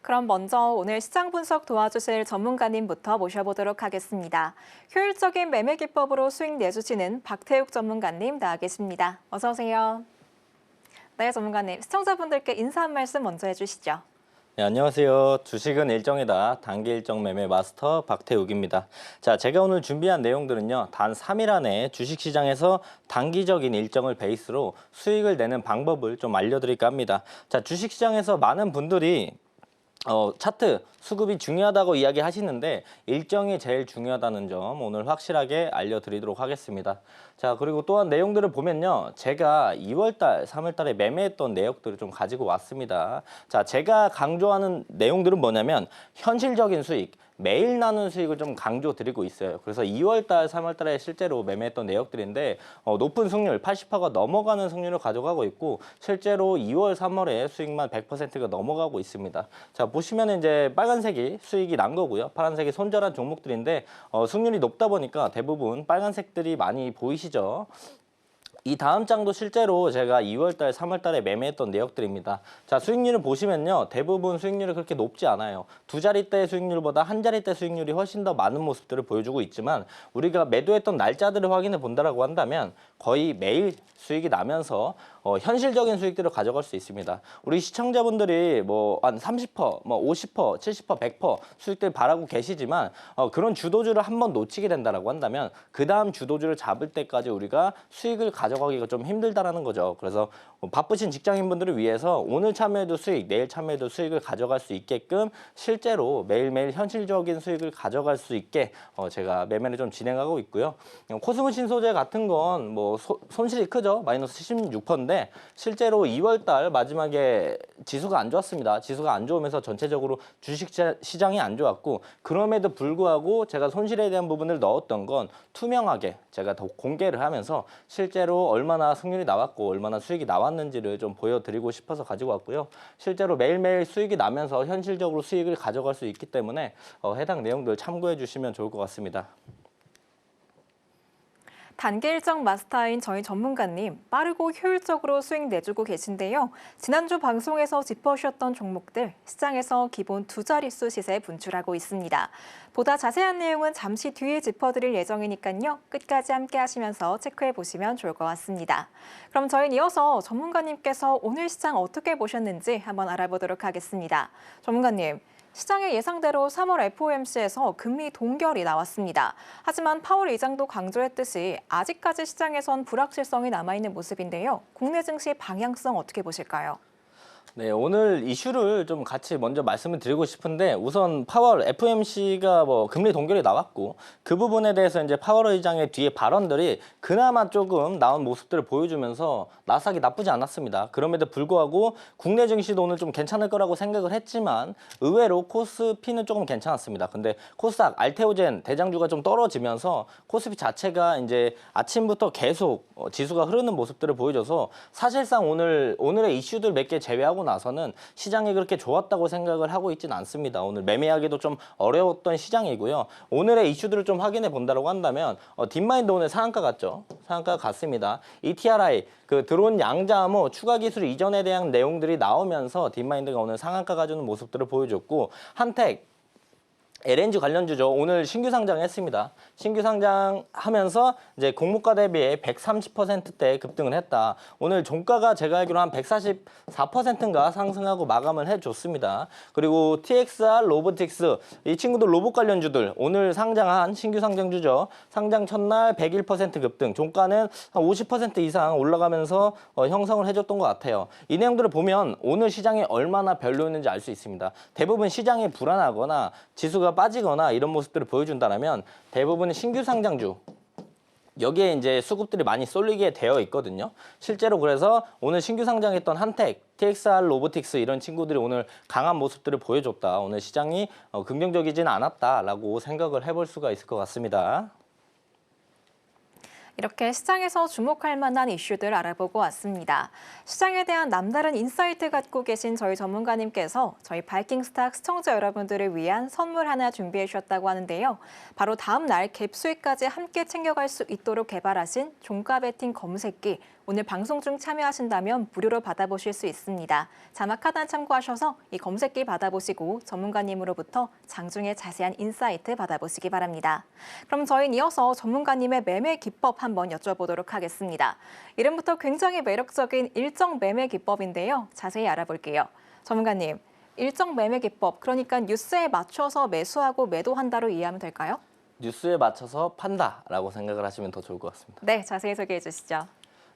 그럼 먼저 오늘 시장 분석 도와주실 전문가님부터 모셔보도록 하겠습니다. 효율적인 매매 기법으로 수익 내주시는 박태욱 전문가님 나와 계십니다. 어서 오세요. 네, 전문가님. 시청자분들께 인사 한 말씀 먼저 해주시죠. 네, 안녕하세요. 주식은 일정이다. 단기 일정 매매 마스터 박태욱입니다. 자, 제가 오늘 준비한 내용들은요. 단 3일 안에 주식시장에서 단기적인 일정을 베이스로 수익을 내는 방법을 좀 알려드릴까 합니다. 자, 주식시장에서 많은 분들이 차트, 수급이 중요하다고 이야기하시는데 일정이 제일 중요하다는 점 오늘 확실하게 알려드리도록 하겠습니다. 자, 그리고 또한 내용들을 보면요. 제가 2월달, 3월달에 매매했던 내역들을 좀 가지고 왔습니다. 자, 제가 강조하는 내용들은 뭐냐면 현실적인 수익, 매일 나눈 수익을 좀 강조드리고 있어요. 그래서 2월달, 3월달에 실제로 매매했던 내역들인데 높은 승률, 80%가 넘어가는 승률을 가져가고 있고 실제로 2월, 3월에 수익만 100%가 넘어가고 있습니다. 자, 보시면 이제 빨간색이 수익이 난 거고요. 파란색이 손절한 종목들인데 승률이 높다 보니까 대부분 빨간색들이 많이 보이시죠? 이 다음 장도 실제로 제가 2월달, 3월달에 매매했던 내역들입니다. 자, 수익률을 보시면요. 대부분 수익률이 그렇게 높지 않아요. 두 자릿대 수익률보다 한 자릿대 수익률이 훨씬 더 많은 모습들을 보여주고 있지만 우리가 매도했던 날짜들을 확인해 본다라고 한다면 거의 매일 수익이 나면서 현실적인 수익들을 가져갈 수 있습니다. 우리 시청자분들이 뭐 한 30%, 뭐 50%, 70%, 100% 수익들 바라고 계시지만 그런 주도주를 한번 놓치게 된다라고 한다면 그 다음 주도주를 잡을 때까지 우리가 수익을 가져가기가 좀 힘들다라는 거죠. 그래서 바쁘신 직장인분들을 위해서 오늘 참여해도 수익, 내일 참여해도 수익을 가져갈 수 있게끔 실제로 매일매일 현실적인 수익을 가져갈 수 있게 제가 매매를 좀 진행하고 있고요. 코스모 신소재 같은 건 뭐 손실이 크죠. 마이너스 76%인데 실제로 2월달 마지막에 지수가 안 좋았습니다. 지수가 안 좋으면서 전체적으로 주식 시장이 안 좋았고 그럼에도 불구하고 제가 손실에 대한 부분을 넣었던 건 투명하게 제가 더 공개를 하면서 실제로 얼마나 승률이 나왔고 얼마나 수익이 나왔는지를 좀 보여드리고 싶어서 가지고 왔고요. 실제로 매일매일 수익이 나면서 현실적으로 수익을 가져갈 수 있기 때문에 해당 내용들 참고해 주시면 좋을 것 같습니다. 단기 일정 마스터인 저희 전문가님, 빠르고 효율적으로 수익 내주고 계신데요. 지난주 방송에서 짚어주셨던 종목들, 시장에서 기본 두 자릿수 시세 분출하고 있습니다. 보다 자세한 내용은 잠시 뒤에 짚어드릴 예정이니까요. 끝까지 함께 하시면서 체크해 보시면 좋을 것 같습니다. 그럼 저희는 이어서 전문가님께서 오늘 시장 어떻게 보셨는지 한번 알아보도록 하겠습니다. 전문가님. 시장의 예상대로 3월 FOMC에서 금리 동결이 나왔습니다. 하지만 파월 의장도 강조했듯이 아직까지 시장에선 불확실성이 남아있는 모습인데요. 국내 증시 방향성 어떻게 보실까요? 네, 오늘 이슈를 좀 같이 먼저 말씀을 드리고 싶은데 우선 파월 FOMC가 뭐 금리 동결이 나왔고 그 부분에 대해서 이제 파월 의장의 뒤에 발언들이 그나마 조금 나온 모습들을 보여주면서 나스닥이 나쁘지 않았습니다. 그럼에도 불구하고 국내 증시도 오늘 좀 괜찮을 거라고 생각을 했지만 의외로 코스피는 조금 괜찮았습니다. 근데 코스닥, 알테오젠 대장주가 좀 떨어지면서 코스피 자체가 이제 아침부터 계속 지수가 흐르는 모습들을 보여줘서 사실상 오늘의 이슈들 몇 개 제외하고 나서는 시장이 그렇게 좋았다고 생각을 하고 있지는 않습니다. 오늘 매매하기도 좀 어려웠던 시장이고요. 오늘의 이슈들을 좀 확인해 본다고 한다면 딥마인드 오늘 상한가 갔죠. 상한가 갔습니다. ETRI 그 드론 양자 암호 추가 기술 이전에 대한 내용들이 나오면서 딥마인드가 오늘 상한가 가주는 모습들을 보여줬고 한택 LNG 관련주죠. 오늘 신규 상장했습니다. 신규 상장하면서 이제 공모가 대비해 130%대 급등을 했다. 오늘 종가가 제가 알기로 한 144%인가 상승하고 마감을 해줬습니다. 그리고 TXR 로보틱스 이 친구들 로봇 관련주들 오늘 상장한 신규 상장주죠. 상장 첫날 101% 급등, 종가는 한 50% 이상 올라가면서 형성을 해줬던 것 같아요. 이 내용들을 보면 오늘 시장이 얼마나 별로였는지 알 수 있습니다. 대부분 시장이 불안하거나 지수가 빠지거나 이런 모습들을 보여준다면 대부분 신규 상장주 여기에 이제 수급들이 많이 쏠리게 되어 있거든요. 실제로 그래서 오늘 신규 상장했던 한택, TXR 로보틱스 이런 친구들이 오늘 강한 모습들을 보여줬다. 오늘 시장이 긍정적이지는 않았다라고 생각을 해볼 수가 있을 것 같습니다. 이렇게 시장에서 주목할 만한 이슈들 알아보고 왔습니다. 시장에 대한 남다른 인사이트 갖고 계신 저희 전문가님께서 저희 바이킹스탁 시청자 여러분들을 위한 선물 하나 준비해 주셨다고 하는데요. 바로 다음 날 갭 수익까지 함께 챙겨갈 수 있도록 개발하신 종가 베팅 검색기 오늘 방송 중 참여하신다면 무료로 받아보실 수 있습니다. 자막 하단 참고하셔서 이 검색기 받아보시고 전문가님으로부터 장중에 자세한 인사이트 받아보시기 바랍니다. 그럼 저희는 이어서 전문가님의 매매 기법 한번 여쭤보도록 하겠습니다. 이름부터 굉장히 매력적인 일정 매매 기법인데요. 자세히 알아볼게요. 전문가님, 일정 매매 기법, 그러니까 뉴스에 맞춰서 매수하고 매도한다로 이해하면 될까요? 뉴스에 맞춰서 판다라고 생각을 하시면 더 좋을 것 같습니다. 네, 자세히 소개해 주시죠.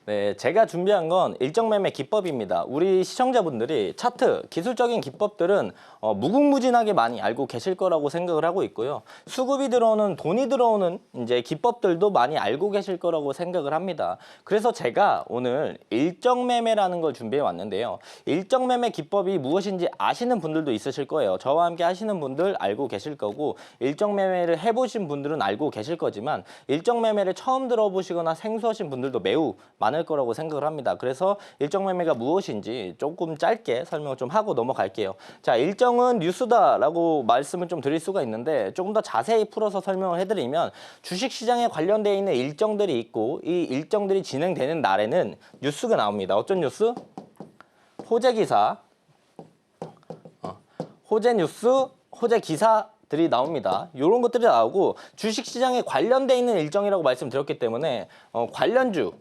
네, 제가 준비한 건 일정 매매 기법입니다. 우리 시청자분들이 차트, 기술적인 기법들은 무궁무진하게 많이 알고 계실 거라고 생각을 하고 있고요. 수급이 들어오는, 돈이 들어오는 이제 기법들도 많이 알고 계실 거라고 생각을 합니다. 그래서 제가 오늘 일정 매매라는 걸 준비해 왔는데요. 일정 매매 기법이 무엇인지 아시는 분들도 있으실 거예요. 저와 함께 하시는 분들 알고 계실 거고, 일정 매매를 해보신 분들은 알고 계실 거지만, 일정 매매를 처음 들어보시거나 생소하신 분들도 매우 많을 거라고 생각을 합니다. 그래서 일정 매매가 무엇인지 조금 짧게 설명을 좀 하고 넘어갈게요. 자, 일정은 뉴스다라고 말씀을 좀 드릴 수가 있는데 조금 더 자세히 풀어서 설명을 해드리면 주식시장에 관련되어 있는 일정들이 있고 이 일정들이 진행되는 날에는 뉴스가 나옵니다. 어떤 뉴스? 호재 기사, 호재 뉴스, 호재 기사 들이 나옵니다. 이런 것들이 나오고 주식시장에 관련되어 있는 일정이라고 말씀드렸기 때문에 관련주,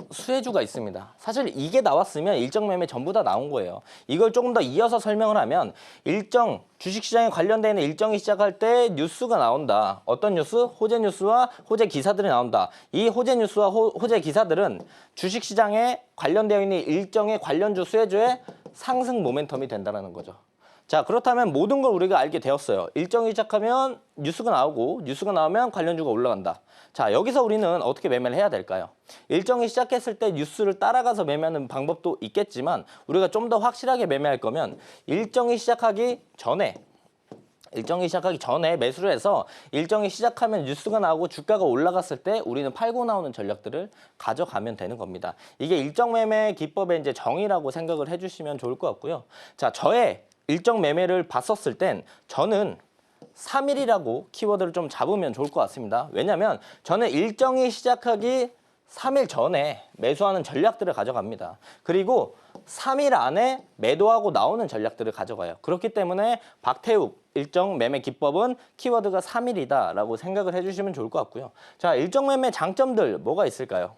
수혜주가 있습니다. 사실 이게 나왔으면 일정 매매 전부 다 나온 거예요. 이걸 조금 더 이어서 설명을 하면 일정, 주식시장에 관련되어 있는 일정이 시작할 때 뉴스가 나온다. 어떤 뉴스? 호재 뉴스와 호재 기사들이 나온다. 이 호재 뉴스와 호재 기사들은 주식시장에 관련되어 있는 일정의 관련주, 수혜주의 상승 모멘텀이 된다는 거죠. 자, 그렇다면 모든 걸 우리가 알게 되었어요. 일정이 시작하면 뉴스가 나오고 뉴스가 나오면 관련주가 올라간다. 자, 여기서 우리는 어떻게 매매를 해야 될까요? 일정이 시작했을 때 뉴스를 따라가서 매매하는 방법도 있겠지만 우리가 좀 더 확실하게 매매할 거면 일정이 시작하기 전에 매수를 해서 일정이 시작하면 뉴스가 나오고 주가가 올라갔을 때 우리는 팔고 나오는 전략들을 가져가면 되는 겁니다. 이게 일정 매매 기법의 이제 정의라고 생각을 해주시면 좋을 것 같고요. 자, 저의 일정 매매를 봤었을 땐 저는 3일이라고 키워드를 좀 잡으면 좋을 것 같습니다. 왜냐하면 저는 일정이 시작하기 3일 전에 매수하는 전략들을 가져갑니다. 그리고 3일 안에 매도하고 나오는 전략들을 가져가요. 그렇기 때문에 박태욱 일정 매매 기법은 키워드가 3일이다라고 생각을 해주시면 좋을 것 같고요. 자, 일정 매매 장점들 뭐가 있을까요?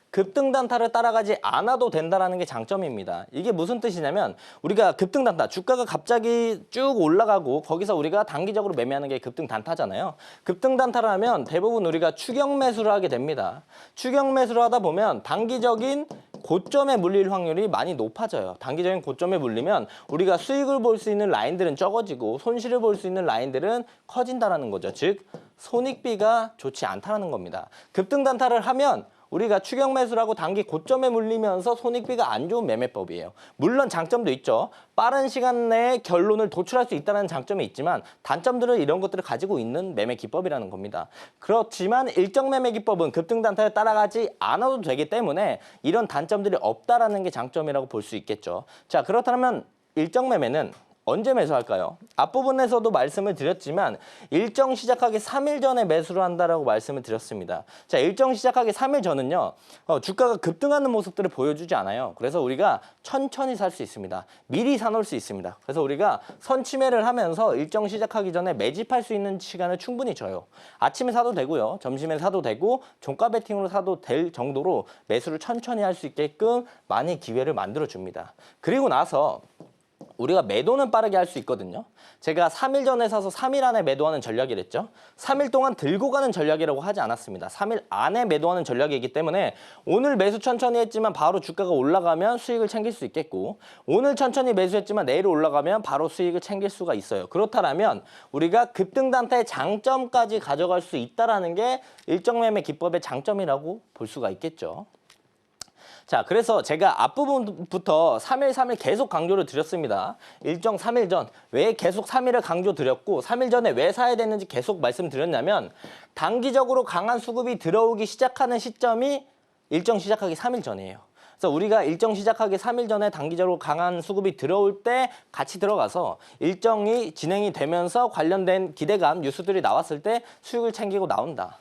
급등 단타를 따라가지 않아도 된다는 게 장점입니다. 이게 무슨 뜻이냐면 우리가 급등 단타, 주가가 갑자기 쭉 올라가고 거기서 우리가 단기적으로 매매하는 게 급등 단타잖아요. 급등 단타를 하면 대부분 우리가 추격 매수를 하게 됩니다. 추격 매수를 하다 보면 단기적인 고점에 물릴 확률이 많이 높아져요. 단기적인 고점에 물리면 우리가 수익을 볼 수 있는 라인들은 적어지고 손실을 볼 수 있는 라인들은 커진다는 거죠. 즉 손익비가 좋지 않다는 겁니다. 급등 단타를 하면 우리가 추격 매수를 하고 단기 고점에 물리면서 손익비가 안 좋은 매매법이에요. 물론 장점도 있죠. 빠른 시간 내에 결론을 도출할 수 있다는 장점이 있지만 단점들은 이런 것들을 가지고 있는 매매 기법이라는 겁니다. 그렇지만 일정 매매 기법은 급등 단타를 따라가지 않아도 되기 때문에 이런 단점들이 없다라는 게 장점이라고 볼 수 있겠죠. 자, 그렇다면 일정 매매는 언제 매수할까요? 앞부분에서도 말씀을 드렸지만 일정 시작하기 3일 전에 매수를 한다라고 말씀을 드렸습니다. 자, 일정 시작하기 3일 전은요. 주가가 급등하는 모습들을 보여주지 않아요. 그래서 우리가 천천히 살 수 있습니다. 미리 사놓을 수 있습니다. 그래서 우리가 선취매를 하면서 일정 시작하기 전에 매집할 수 있는 시간을 충분히 줘요. 아침에 사도 되고요. 점심에 사도 되고 종가 베팅으로 사도 될 정도로 매수를 천천히 할 수 있게끔 많이 기회를 만들어줍니다. 그리고 나서 우리가 매도는 빠르게 할 수 있거든요. 제가 3일 전에 사서 3일 안에 매도하는 전략이랬죠. 3일 동안 들고 가는 전략이라고 하지 않았습니다. 3일 안에 매도하는 전략이기 때문에 오늘 매수 천천히 했지만 바로 주가가 올라가면 수익을 챙길 수 있겠고 오늘 천천히 매수했지만 내일 올라가면 바로 수익을 챙길 수가 있어요. 그렇다면 우리가 급등 단타의 장점까지 가져갈 수 있다는 게 일정 매매 기법의 장점이라고 볼 수가 있겠죠. 자, 그래서 제가 앞부분부터 3일 계속 강조를 드렸습니다. 일정 3일 전. 왜 계속 3일을 강조 드렸고 3일 전에 왜 사야 되는지 계속 말씀드렸냐면 단기적으로 강한 수급이 들어오기 시작하는 시점이 일정 시작하기 3일 전이에요. 그래서 우리가 일정 시작하기 3일 전에 단기적으로 강한 수급이 들어올 때 같이 들어가서 일정이 진행이 되면서 관련된 기대감, 뉴스들이 나왔을 때 수익을 챙기고 나온다.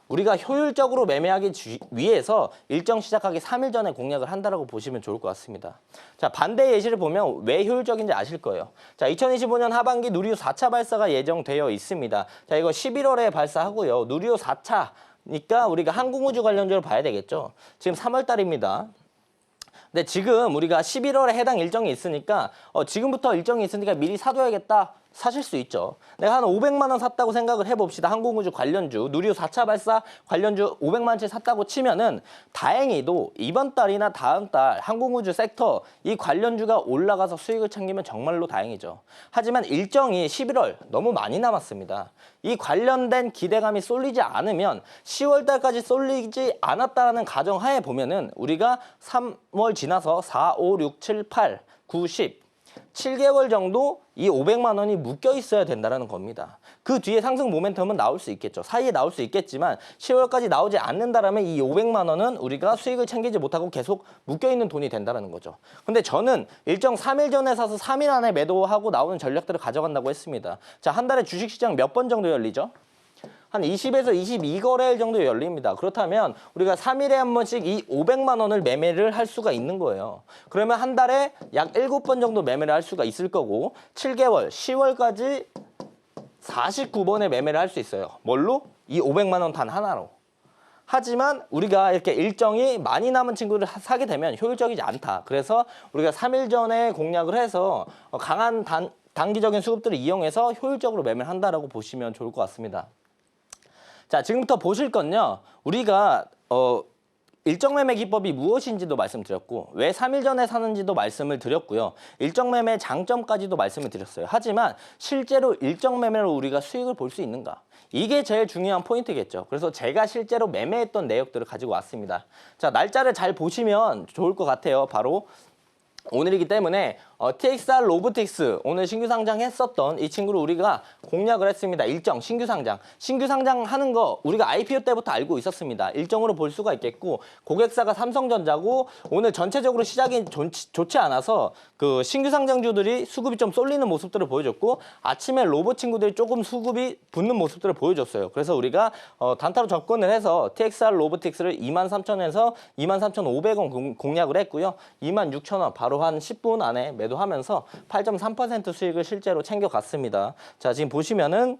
우리가 효율적으로 매매하기 위해서 일정 시작하기 3일 전에 공략을 한다라고 보시면 좋을 것 같습니다. 자, 반대 예시를 보면 왜 효율적인지 아실 거예요. 자, 2025년 하반기 누리호 4차 발사가 예정되어 있습니다. 자, 이거 11월에 발사하고요. 누리호 4차니까 우리가 항공우주 관련주를 봐야 되겠죠. 지금 3월 달입니다. 근데 지금 우리가 11월에 해당 일정이 있으니까 지금부터 일정이 있으니까 미리 사둬야겠다. 사실 수 있죠. 내가 한 500만 원 샀다고 생각을 해봅시다. 항공우주 관련주, 누리호 4차 발사 관련주 500만 원치 샀다고 치면은 다행히도 이번 달이나 다음 달 항공우주 섹터 이 관련주가 올라가서 수익을 챙기면 정말로 다행이죠. 하지만 일정이 11월 너무 많이 남았습니다. 이 관련된 기대감이 쏠리지 않으면 10월 달까지 쏠리지 않았다는 가정하에 보면은 우리가 3월 지나서 4, 5, 6, 7, 8, 9, 10 7개월 정도 이 500만 원이 묶여 있어야 된다는 겁니다. 그 뒤에 상승 모멘텀은 나올 수 있겠죠. 사이에 나올 수 있겠지만 10월까지 나오지 않는다라면 이 500만 원은 우리가 수익을 챙기지 못하고 계속 묶여 있는 돈이 된다는 거죠. 근데 저는 일정 3일 전에 사서 3일 안에 매도하고 나오는 전략들을 가져간다고 했습니다. 자, 한 달에 주식시장 몇 번 정도 열리죠? 한 20에서 22거래일 정도 열립니다. 그렇다면 우리가 3일에 한 번씩 이 500만 원을 매매를 할 수가 있는 거예요. 그러면 한 달에 약 7번 정도 매매를 할 수가 있을 거고 7개월, 10월까지 49번의 매매를 할 수 있어요. 뭘로? 이 500만 원 단 하나로. 하지만 우리가 이렇게 일정이 많이 남은 친구를 사게 되면 효율적이지 않다. 그래서 우리가 3일 전에 공략을 해서 강한 단기적인 수급들을 이용해서 효율적으로 매매를 한다라고 보시면 좋을 것 같습니다. 자, 지금부터 보실 건요. 우리가 일정 매매 기법이 무엇인지도 말씀드렸고 왜 3일 전에 사는지도 말씀을 드렸고요. 일정 매매 장점까지도 말씀을 드렸어요. 하지만 실제로 일정 매매로 우리가 수익을 볼 수 있는가? 이게 제일 중요한 포인트겠죠. 그래서 제가 실제로 매매했던 내역들을 가지고 왔습니다. 자, 날짜를 잘 보시면 좋을 것 같아요. 바로 오늘이기 때문에 TXR 로보틱스 오늘 신규 상장했었던 이 친구를 우리가 공략을 했습니다. 일정 신규 상장하는 거 우리가 IPO 때부터 알고 있었습니다. 일정으로 볼 수가 있겠고 고객사가 삼성전자고 오늘 전체적으로 시작이 좋지 않아서 그 신규 상장주들이 수급이 좀 쏠리는 모습들을 보여줬고 아침에 로보 친구들이 조금 수급이 붙는 모습들을 보여줬어요. 그래서 우리가 단타로 접근을 해서 TXR 로보틱스를 23,000원에서 23,500원 공략을 했고요. 26,000원 바로 한 10분 안에 매도하면서 8.3% 수익을 실제로 챙겨갔습니다. 자, 지금 보시면은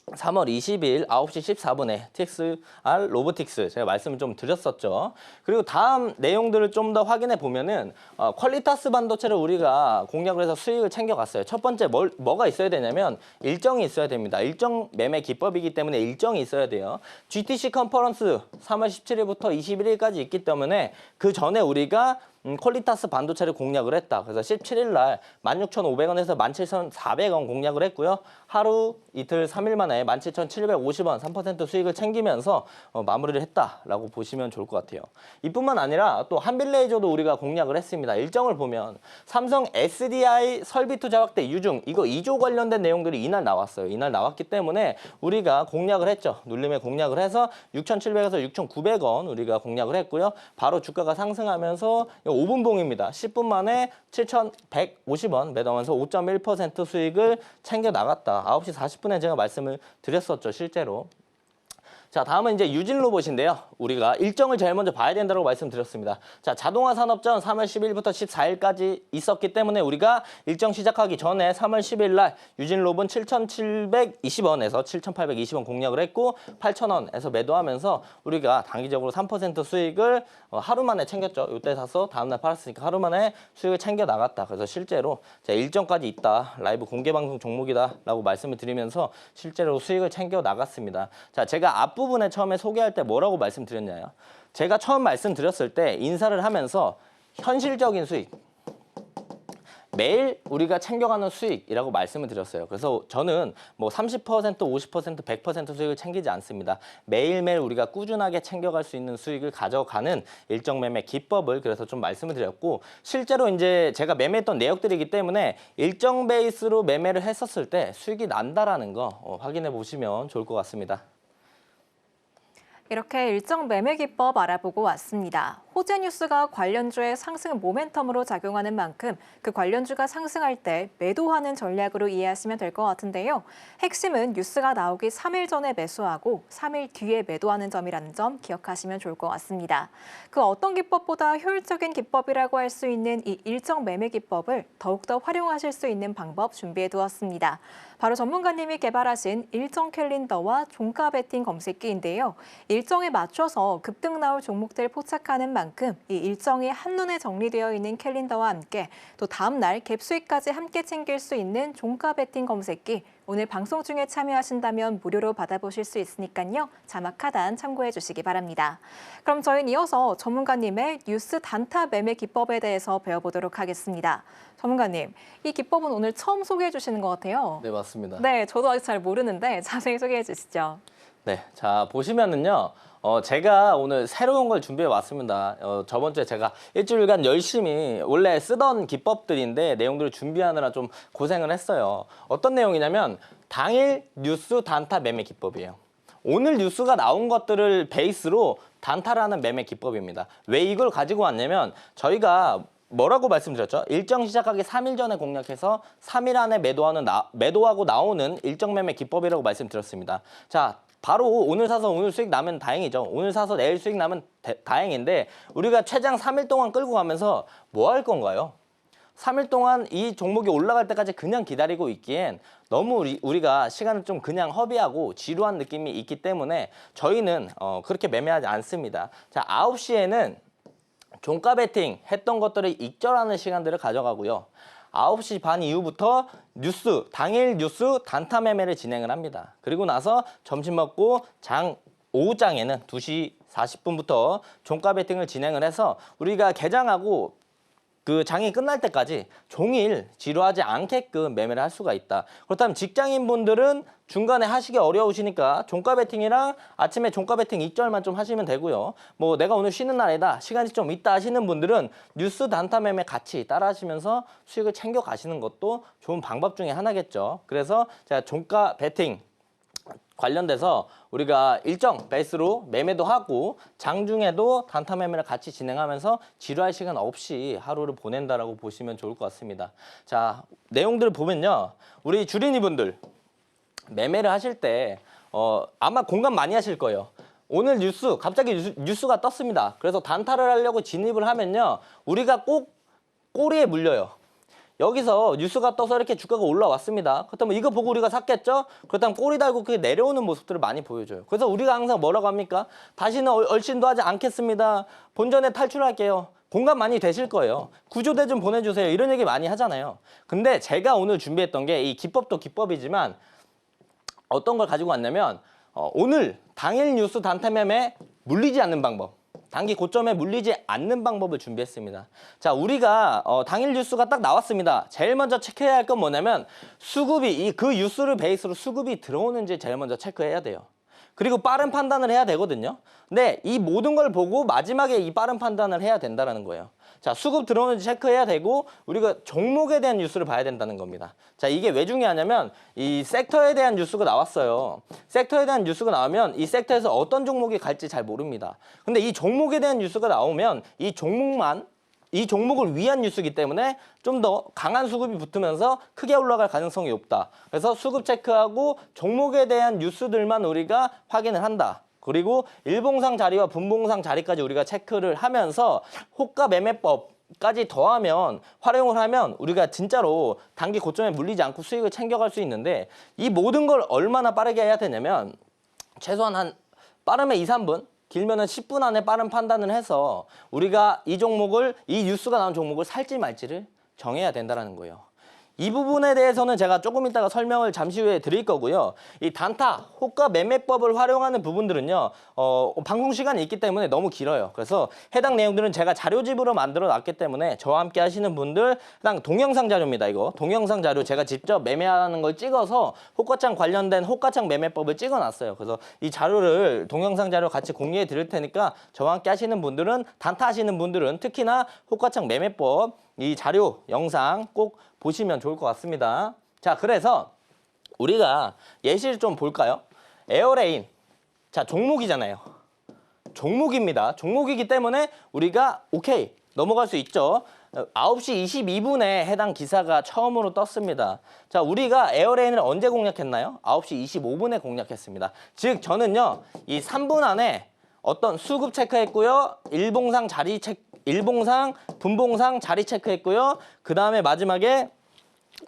3월 20일 9시 14분에 TXR 로보틱스 제가 말씀을 좀 드렸었죠. 그리고 다음 내용들을 좀 더 확인해 보면은 퀄리타스 반도체를 우리가 공략을 해서 수익을 챙겨갔어요. 첫 번째 뭐가 있어야 되냐면 일정이 있어야 됩니다. 일정 매매 기법이기 때문에 일정이 있어야 돼요. GTC 컨퍼런스 3월 17일부터 21일까지 있기 때문에 그 전에 우리가 퀄리타스 반도체를 공략을 했다. 그래서 17일 날 16,500원에서 17,400원 공략을 했고요. 하루 이틀 3일 만에 17,750원 3% 수익을 챙기면서 마무리를 했다라고 보시면 좋을 것 같아요. 이뿐만 아니라 또 한빌레이저도 우리가 공략을 했습니다. 일정을 보면 삼성 SDI 설비 투자 확대 유중 이거 2조 관련된 내용들이 이날 나왔어요. 이날 나왔기 때문에 우리가 공략을 했죠. 눌림에 공략을 해서 6,700에서 6,900원 우리가 공략을 했고요. 바로 주가가 상승하면서 5분 봉입니다. 10분 만에 7,150원 매도하면서 5.1% 수익을 챙겨 나갔다. 9시 40분에 제가 말씀을 드렸었죠, 실제로. 자, 다음은 이제 유진 로봇인데요. 우리가 일정을 제일 먼저 봐야 된다고 말씀드렸습니다. 자, 자동화 산업전 3월 10일부터 14일까지 있었기 때문에 우리가 일정 시작하기 전에 3월 10일 날 유진 로봇 7,720원에서 7,820원 공략을 했고 8,000원에서 매도하면서 우리가 단기적으로 3% 수익을 하루 만에 챙겼죠. 이때 사서 다음날 팔았으니까 하루 만에 수익을 챙겨 나갔다. 그래서 실제로 제가 일정까지 있다. 라이브 공개방송 종목이다라고 말씀을 드리면서 실제로 수익을 챙겨 나갔습니다. 자, 제가 앞부분에 처음에 소개할 때 뭐라고 말씀드렸냐요. 제가 처음 말씀드렸을 때 인사를 하면서 현실적인 수익, 매일 우리가 챙겨가는 수익이라고 말씀을 드렸어요. 그래서 저는 뭐 30%, 50%, 100% 수익을 챙기지 않습니다. 매일매일 우리가 꾸준하게 챙겨갈 수 있는 수익을 가져가는 일정 매매 기법을 그래서 좀 말씀을 드렸고 실제로 이제 제가 매매했던 내역들이기 때문에 일정 베이스로 매매를 했었을 때 수익이 난다라는 거 확인해 보시면 좋을 것 같습니다. 이렇게 일정 매매 기법 알아보고 왔습니다. 호재 뉴스가 관련주의 상승 모멘텀으로 작용하는 만큼 그 관련주가 상승할 때 매도하는 전략으로 이해하시면 될 것 같은데요. 핵심은 뉴스가 나오기 3일 전에 매수하고 3일 뒤에 매도하는 점이라는 점 기억하시면 좋을 것 같습니다. 그 어떤 기법보다 효율적인 기법이라고 할 수 있는 이 일정 매매 기법을 더욱더 활용하실 수 있는 방법 준비해 두었습니다. 바로 전문가님이 개발하신 일정 캘린더와 종가 베팅 검색기인데요. 일정에 맞춰서 급등 나올 종목들 포착하는 만큼 이 일정이 한눈에 정리되어 있는 캘린더와 함께 또 다음 날 갭 수익까지 함께 챙길 수 있는 종가 베팅 검색기 오늘 방송 중에 참여하신다면 무료로 받아보실 수 있으니까요. 자막 하단 참고해 주시기 바랍니다. 그럼 저희는 이어서 전문가님의 뉴스 단타 매매 기법에 대해서 배워보도록 하겠습니다. 전문가님, 이 기법은 오늘 처음 소개해 주시는 것 같아요. 네, 맞습니다. 네, 저도 아직 잘 모르는데 자세히 소개해 주시죠. 네, 자 보시면은요. 제가 오늘 새로운 걸 준비해 왔습니다. 저번 주에 제가 일주일간 열심히 원래 쓰던 기법들인데 내용들을 준비하느라 좀 고생을 했어요. 어떤 내용이냐면 당일 뉴스 단타 매매 기법이에요. 오늘 뉴스가 나온 것들을 베이스로 단타를 하는 매매 기법입니다. 왜 이걸 가지고 왔냐면 저희가 뭐라고 말씀드렸죠? 일정 시작하기 3일 전에 공략해서 3일 안에 매도하고 나오는 일정 매매 기법이라고 말씀드렸습니다. 자, 바로 오늘 사서 오늘 수익 나면 다행이죠. 오늘 사서 내일 수익 나면 다행인데 우리가 최장 3일 동안 끌고 가면서 뭐 할 건가요? 3일 동안 이 종목이 올라갈 때까지 그냥 기다리고 있기엔 너무 우리가 시간을 좀 그냥 허비하고 지루한 느낌이 있기 때문에 저희는 그렇게 매매하지 않습니다. 자, 9시에는 종가 베팅 했던 것들을 익절하는 시간들을 가져가고요. 9시 반 이후부터 당일 뉴스 단타 매매를 진행을 합니다. 그리고 나서 점심 먹고 오후장에는 2시 40분부터 종가 베팅을 진행을 해서 우리가 개장하고 그 장이 끝날 때까지 종일 지루하지 않게끔 매매를 할 수가 있다. 그렇다면 직장인분들은 중간에 하시기 어려우시니까 종가 베팅이랑 아침에 종가 베팅 익절만 좀 하시면 되고요. 뭐 내가 오늘 쉬는 날이다, 시간이 좀 있다 하시는 분들은 뉴스 단타 매매 같이 따라 하시면서 수익을 챙겨 가시는 것도 좋은 방법 중에 하나겠죠. 그래서 제가 종가 베팅 관련돼서 우리가 일정 베이스로 매매도 하고 장중에도 단타 매매를 같이 진행하면서 지루할 시간 없이 하루를 보낸다라고 보시면 좋을 것 같습니다. 자, 내용들을 보면요. 우리 주린이분들 매매를 하실 때 아마 공감 많이 하실 거예요. 오늘 갑자기 뉴스가 떴습니다. 그래서 단타를 하려고 진입을 하면요. 우리가 꼭 꼬리에 물려요. 여기서 뉴스가 떠서 이렇게 주가가 올라왔습니다. 그렇다면 이거 보고 우리가 샀겠죠? 그렇다면 꼬리 달고 그게 내려오는 모습들을 많이 보여줘요. 그래서 우리가 항상 뭐라고 합니까? 다시는 얼씬도 하지 않겠습니다. 본전에 탈출할게요. 공감 많이 되실 거예요. 구조대 좀 보내주세요. 이런 얘기 많이 하잖아요. 근데 제가 오늘 준비했던 게 이 기법도 기법이지만 어떤 걸 가지고 왔냐면 오늘 당일 뉴스 단타 매매 물리지 않는 방법. 단기 고점에 물리지 않는 방법을 준비했습니다. 자, 우리가 당일 뉴스가 딱 나왔습니다. 제일 먼저 체크해야 할 건 뭐냐면 수급이 그 뉴스를 베이스로 수급이 들어오는지 제일 먼저 체크해야 돼요. 그리고 빠른 판단을 해야 되거든요. 근데 이 모든 걸 보고 마지막에 이 빠른 판단을 해야 된다는 거예요. 자, 수급 들어오는지 체크해야 되고 우리가 종목에 대한 뉴스를 봐야 된다는 겁니다. 자, 이게 왜 중요하냐면 이 섹터에 대한 뉴스가 나왔어요. 섹터에 대한 뉴스가 나오면 이 섹터에서 어떤 종목이 갈지 잘 모릅니다. 근데 이 종목에 대한 뉴스가 나오면 이 종목을 위한 뉴스이기 때문에 좀 더 강한 수급이 붙으면서 크게 올라갈 가능성이 높다. 그래서 수급 체크하고 종목에 대한 뉴스들만 우리가 확인을 한다. 그리고 일봉상 자리와 분봉상 자리까지 우리가 체크를 하면서 호가 매매법까지 활용을 하면 우리가 진짜로 단기 고점에 물리지 않고 수익을 챙겨갈 수 있는데 이 모든 걸 얼마나 빠르게 해야 되냐면 최소한 빠르면 2, 3분 길면은 10분 안에 빠른 판단을 해서 우리가 이 뉴스가 나온 종목을 살지 말지를 정해야 된다는 거예요. 이 부분에 대해서는 제가 조금 이따가 설명을 잠시 후에 드릴 거고요. 이 단타, 호가 매매법을 활용하는 부분들은요. 방송 시간이 있기 때문에 너무 길어요. 그래서 해당 내용들은 제가 자료집으로 만들어 놨기 때문에 저와 함께 하시는 분들 해당 동영상 자료입니다. 이거 동영상 자료 제가 직접 매매하는 걸 찍어서 호가창 관련된 호가창 매매법을 찍어 놨어요. 그래서 이 자료를 동영상 자료 같이 공유해 드릴 테니까 저와 함께 하시는 분들은 단타 하시는 분들은 특히나 호가창 매매법 이 자료 영상 꼭 보시면 좋을 것 같습니다. 자, 그래서 우리가 예시를 좀 볼까요? 에어레인. 자, 종목이잖아요. 종목입니다. 종목이기 때문에 우리가 오케이 넘어갈 수 있죠. 9시 22분에 해당 기사가 처음으로 떴습니다. 자, 우리가 에어레인을 언제 공략했나요? 9시 25분에 공략했습니다. 즉 저는요, 이 3분 안에 어떤 수급 체크했고요, 일봉상, 분봉상 자리 체크했고요, 그 다음에 마지막에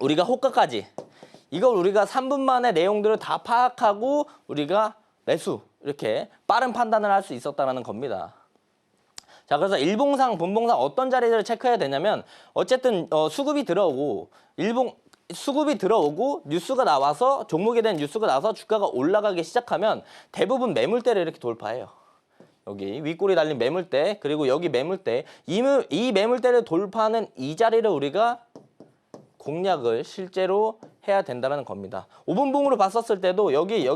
우리가 호가까지, 이걸 우리가 3분 만에 내용들을 다 파악하고 우리가 매수, 이렇게 빠른 판단을 할 수 있었다는 겁니다. 자, 그래서 일봉상, 분봉상 어떤 자리들을 체크해야 되냐면, 어쨌든 수급이 들어오고 뉴스가 나와서, 종목에 대한 뉴스가 나와서 주가가 올라가기 시작하면 대부분 매물대를 이렇게 돌파해요. 여기 윗골이 달린 매물대, 그리고 여기 매물대, 이 매물대를 돌파하는 이 자리를 우리가 공략을 실제로 해야 된다는 겁니다. 5분봉으로 봤었을 때도 여기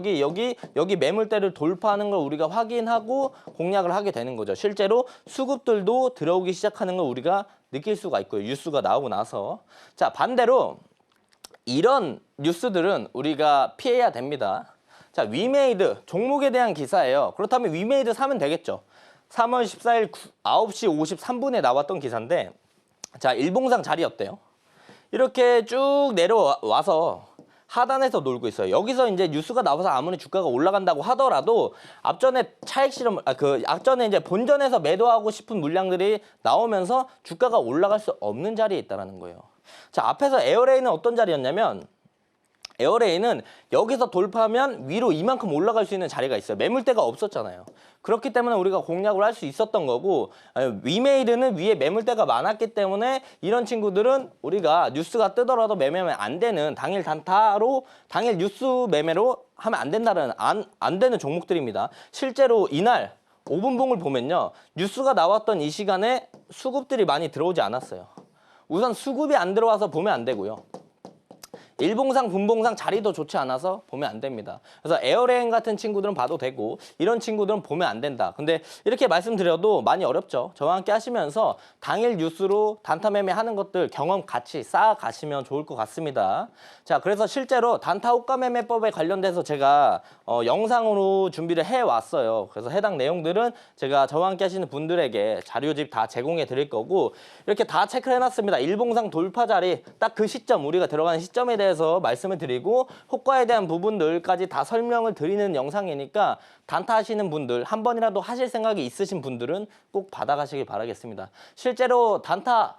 매물대를 돌파하는 걸 우리가 확인하고 공략을 하게 되는 거죠. 실제로 수급들도 들어오기 시작하는 걸 우리가 느낄 수가 있고요. 뉴스가 나오고 나서. 자, 반대로 이런 뉴스들은 우리가 피해야 됩니다. 자, 위메이드 종목에 대한 기사예요. 그렇다면 위메이드 사면 되겠죠. 3월 14일 9시 53분에 나왔던 기사인데, 자, 일봉상 자리 어때요? 이렇게 쭉 내려와서 하단에서 놀고 있어요. 여기서 이제 뉴스가 나와서 아무리 주가가 올라간다고 하더라도 앞전에 앞전에 이제 본전에서 매도하고 싶은 물량들이 나오면서 주가가 올라갈 수 없는 자리에 있다는 거예요. 자, 앞에서 에어레인은 어떤 자리였냐면, 에어레인은 여기서 돌파하면 위로 이만큼 올라갈 수 있는 자리가 있어요. 매물대가 없었잖아요. 그렇기 때문에 우리가 공략을 할 수 있었던 거고, 위메이드는 위에 매물대가 많았기 때문에 이런 친구들은 우리가 뉴스가 뜨더라도 매매하면 안 되는, 당일 단타로, 당일 뉴스 매매로 하면 안 되는 종목들입니다. 실제로 이날 5분봉을 보면요, 뉴스가 나왔던 이 시간에 수급들이 많이 들어오지 않았어요. 우선 수급이 안 들어와서 보면 안 되고요. 일봉상, 분봉상 자리도 좋지 않아서 보면 안 됩니다. 그래서 에어레인 같은 친구들은 봐도 되고, 이런 친구들은 보면 안 된다. 근데 이렇게 말씀드려도 많이 어렵죠. 저와 함께 하시면서 당일 뉴스로 단타 매매하는 것들 경험 같이 쌓아가시면 좋을 것 같습니다. 자, 그래서 실제로 단타 호가 매매법에 관련돼서 제가 영상으로 준비를 해왔어요. 그래서 해당 내용들은 제가 저와 함께 하시는 분들에게 자료집 다 제공해 드릴 거고, 이렇게 다 체크를 해놨습니다. 일봉상 돌파 자리, 딱 그 시점, 우리가 들어가는 시점에 대해서 말씀을 드리고, 호가에 대한 부분들까지 다 설명을 드리는 영상이니까 단타 하시는 분들, 한 번이라도 하실 생각이 있으신 분들은 꼭 받아가시길 바라겠습니다. 실제로 단타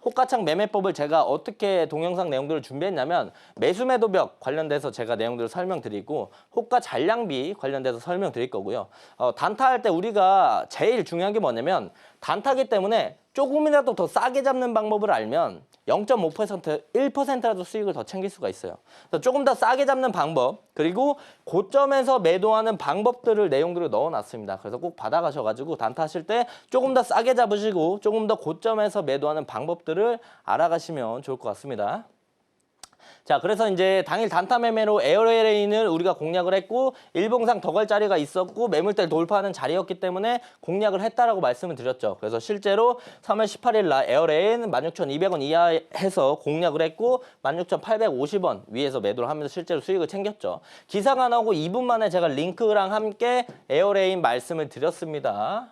호가창 매매법을 제가 어떻게 동영상 내용들을 준비했냐면, 매수매도벽 관련돼서 제가 내용들을 설명드리고, 호가 잔량비 관련돼서 설명드릴 거고요. 단타할 때 우리가 제일 중요한 게 뭐냐면, 단타기 때문에 조금이라도 더 싸게 잡는 방법을 알면 0.5%, 1%라도 수익을 더 챙길 수가 있어요. 그래서 조금 더 싸게 잡는 방법, 그리고 고점에서 매도하는 방법들을 내용들을 넣어놨습니다. 그래서 꼭 받아가셔가지고 단타하실 때 조금 더 싸게 잡으시고 조금 더 고점에서 매도하는 방법들을 알아가시면 좋을 것 같습니다. 자, 그래서 이제 당일 단타 매매로 에어레인을 우리가 공략을 했고, 일봉상 더 갈 자리가 있었고 매물대를 돌파하는 자리였기 때문에 공략을 했다라고 말씀을 드렸죠. 그래서 실제로 3월 18일 날 에어레인 16,200원 이하에서 공략을 했고 16,850원 위에서 매도를 하면서 실제로 수익을 챙겼죠. 기사가 나오고 2분 만에 제가 링크랑 함께 에어레인 말씀을 드렸습니다.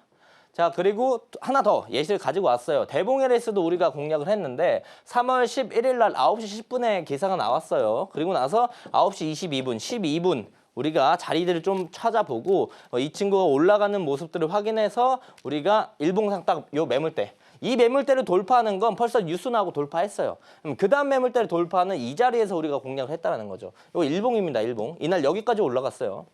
자, 그리고 하나 더 예시를 가지고 왔어요. 대봉LS도 우리가 공략을 했는데 3월 11일 날 9시 10분에 기사가 나왔어요. 그리고 나서 9시 22분, 12분 우리가 자리들을 좀 찾아보고 이 친구가 올라가는 모습들을 확인해서 우리가 일봉상 딱 요 매물대, 이 매물대를 돌파하는 건 벌써 뉴스 나오고 돌파했어요. 그 다음 매물대를 돌파하는 이 자리에서 우리가 공략을 했다는 거죠. 이거 일봉입니다. 일봉. 이날 여기까지 올라갔어요.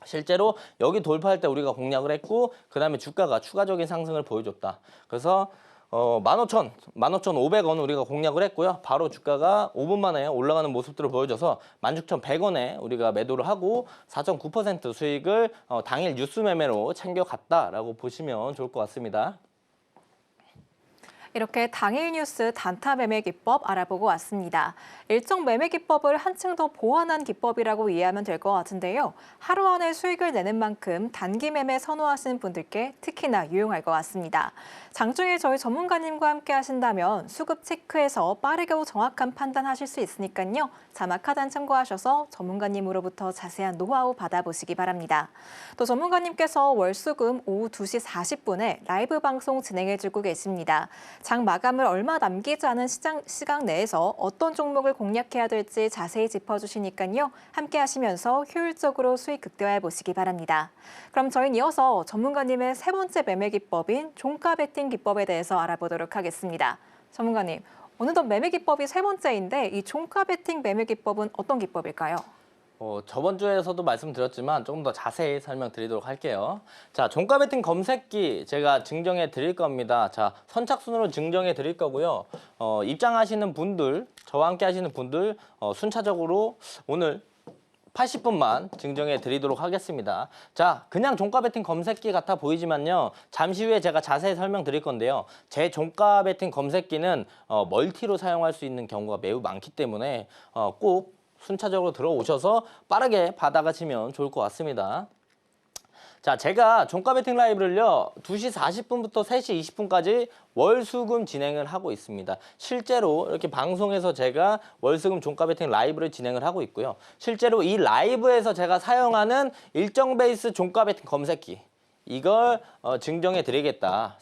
실제로 여기 돌파할 때 우리가 공략을 했고, 그 다음에 주가가 추가적인 상승을 보여줬다. 그래서 15,500원 우리가 공략을 했고요. 바로 주가가 5분 만에 올라가는 모습들을 보여줘서 16,100원에 우리가 매도를 하고 4.9% 수익을 당일 뉴스 매매로 챙겨갔다라고 보시면 좋을 것 같습니다. 이렇게 당일 뉴스 단타 매매 기법 알아보고 왔습니다. 일정 매매 기법을 한층 더 보완한 기법이라고 이해하면 될 것 같은데요. 하루 안에 수익을 내는 만큼 단기 매매 선호하시는 분들께 특히나 유용할 것 같습니다. 장중에 저희 전문가님과 함께 하신다면 수급 체크해서 빠르고 정확한 판단하실 수 있으니까요. 자막 하단 참고하셔서 전문가님으로부터 자세한 노하우 받아보시기 바랍니다. 또 전문가님께서 월수금 오후 2시 40분에 라이브 방송 진행해주고 계십니다. 장 마감을 얼마 남기지 않은 시간 내에서 어떤 종목을 공략해야 될지 자세히 짚어주시니까요. 함께 하시면서 효율적으로 수익 극대화해 보시기 바랍니다. 그럼 저희는 이어서 전문가님의 세 번째 매매 기법인 종가 베팅 기법에 대해서 알아보도록 하겠습니다. 전문가님, 어느덧 매매 기법이 세 번째인데 이 종가 베팅 매매 기법은 어떤 기법일까요? 저번 주에서도 말씀드렸지만 조금 더 자세히 설명드리도록 할게요. 자, 종가 베팅 검색기 제가 증정해 드릴 겁니다. 자, 선착순으로 증정해 드릴 거고요. 입장하시는 분들, 저와 함께 하시는 분들 순차적으로 오늘 80분만 증정해 드리도록 하겠습니다. 자, 그냥 종가 베팅 검색기 같아 보이지만요. 잠시 후에 제가 자세히 설명드릴 건데요. 제 종가 베팅 검색기는 멀티로 사용할 수 있는 경우가 매우 많기 때문에 꼭 순차적으로 들어오셔서 빠르게 받아가시면 좋을 것 같습니다. 자, 제가 종가 베팅 라이브를요 2시 40분부터 3시 20분까지 월수금 진행을 하고 있습니다. 실제로 이렇게 방송에서 제가 월수금 종가 베팅 라이브를 진행을 하고 있고요. 실제로 이 라이브에서 제가 사용하는 일정 베이스 종가 베팅 검색기 이걸 증정해 드리겠다.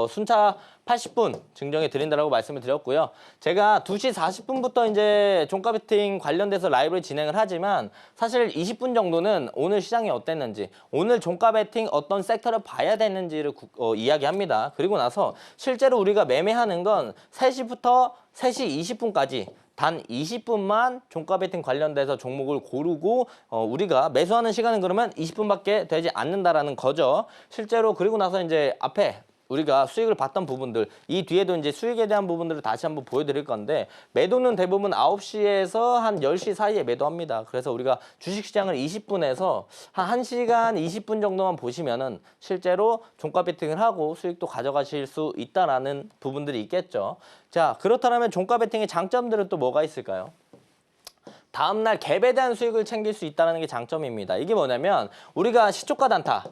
순차 80분 증정해 드린다라고 말씀을 드렸고요. 제가 2시 40분부터 이제 종가 베팅 관련돼서 라이브를 진행을 하지만 사실 20분 정도는 오늘 시장이 어땠는지, 오늘 종가 베팅 어떤 섹터를 봐야 되는지를 이야기합니다. 그리고 나서 실제로 우리가 매매하는 건 3시부터 3시 20분까지 단 20분만 종가 베팅 관련돼서 종목을 고르고 우리가 매수하는 시간은 그러면 20분밖에 되지 않는다라는 거죠. 실제로 그리고 나서 이제 앞에 우리가 수익을 봤던 부분들, 이 뒤에도 이제 수익에 대한 부분들을 다시 한번 보여드릴 건데 매도는 대부분 9시에서 한 10시 사이에 매도합니다. 그래서 우리가 주식시장을 20분에서 한 1시간 20분 정도만 보시면은 실제로 종가 베팅을 하고 수익도 가져가실 수 있다라는 부분들이 있겠죠. 자, 그렇다면 종가 베팅의 장점들은 또 뭐가 있을까요? 다음날 갭에 대한 수익을 챙길 수 있다는 게 장점입니다. 이게 뭐냐면 우리가 시초가 단타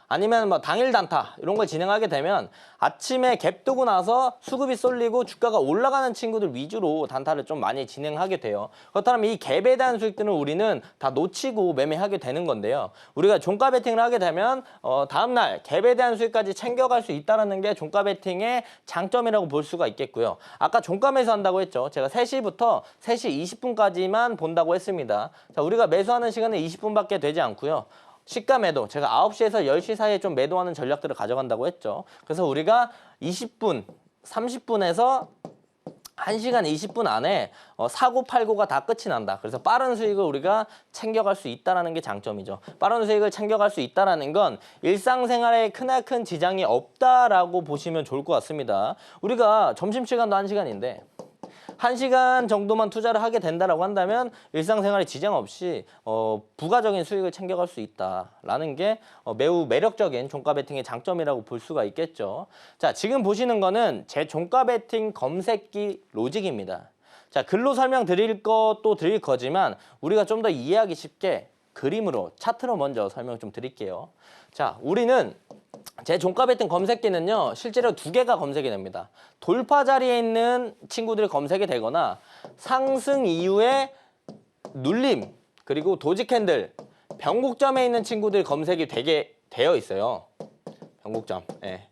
아니면 뭐 당일 단타 이런 걸 진행하게 되면 아침에 갭 뜨고 나서 수급이 쏠리고 주가가 올라가는 친구들 위주로 단타를 좀 많이 진행하게 돼요. 그렇다면 이 갭에 대한 수익들은 우리는 다 놓치고 매매하게 되는 건데요. 우리가 종가 베팅을 하게 되면 다음날 갭에 대한 수익까지 챙겨갈 수 있다는 게 종가 베팅의 장점이라고 볼 수가 있겠고요. 아까 종가 매수한다고 했죠. 제가 3시부터 3시 20분까지만 본다고 했습니다. 자, 우리가 매수하는 시간은 20분밖에 되지 않고요. 시가 매도, 제가 9시에서 10시 사이에 좀 매도하는 전략들을 가져간다고 했죠. 그래서 우리가 20분, 30분에서 1시간 20분 안에 사고 팔고가 다 끝이 난다. 그래서 빠른 수익을 우리가 챙겨갈 수 있다는 게 장점이죠. 빠른 수익을 챙겨갈 수 있다는 건 일상생활에 크나큰 지장이 없다라고 보시면 좋을 것 같습니다. 우리가 점심시간도 1시간인데 1시간 정도만 투자를 하게 된다라고 한다면 일상생활에 지장 없이 부가적인 수익을 챙겨갈 수 있다라는 게 매우 매력적인 종가 베팅의 장점이라고 볼 수가 있겠죠. 자, 지금 보시는 거는 제 종가 베팅 검색기 로직입니다. 자, 글로 설명드릴 것도 드릴 거지만 우리가 좀 더 이해하기 쉽게 그림으로, 차트로 먼저 설명 좀 드릴게요. 자, 우리는 제 종가 베팅 검색기는요 실제로 2개가 검색이 됩니다. 돌파 자리에 있는 친구들이 검색이 되거나 상승 이후에 눌림 그리고 도지 캔들 변곡점에 있는 친구들이 검색이 되게 되어 있어요. 변곡점. 예.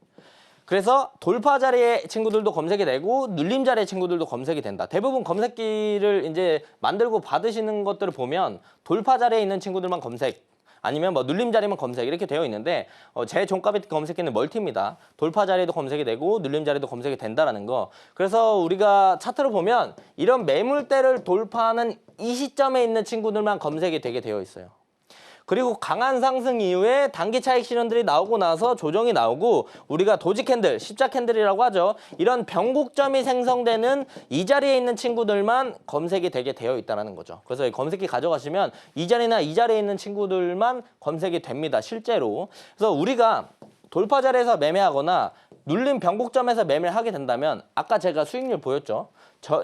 그래서 돌파 자리의 친구들도 검색이 되고 눌림 자리의 친구들도 검색이 된다. 대부분 검색기를 이제 만들고 받으시는 것들을 보면 돌파 자리에 있는 친구들만 검색, 아니면 뭐 눌림 자리만 검색 이렇게 되어 있는데 제 종가 베팅 검색기는 멀티입니다. 돌파 자리도 검색이 되고 눌림 자리도 검색이 된다라는 거. 그래서 우리가 차트로 보면 이런 매물대를 돌파하는 이 시점에 있는 친구들만 검색이 되게 되어 있어요. 그리고 강한 상승 이후에 단기 차익 실현들이 나오고 나서 조정이 나오고 우리가 도지 캔들, 십자 캔들이라고 하죠. 이런 변곡점이 생성되는 이 자리에 있는 친구들만 검색이 되게 되어 있다는 거죠. 그래서 이 검색기 가져가시면 이 자리나 이 자리에 있는 친구들만 검색이 됩니다. 실제로. 그래서 우리가 돌파 자리에서 매매하거나 눌림 변곡점에서 매매를 하게 된다면 아까 제가 수익률 보였죠.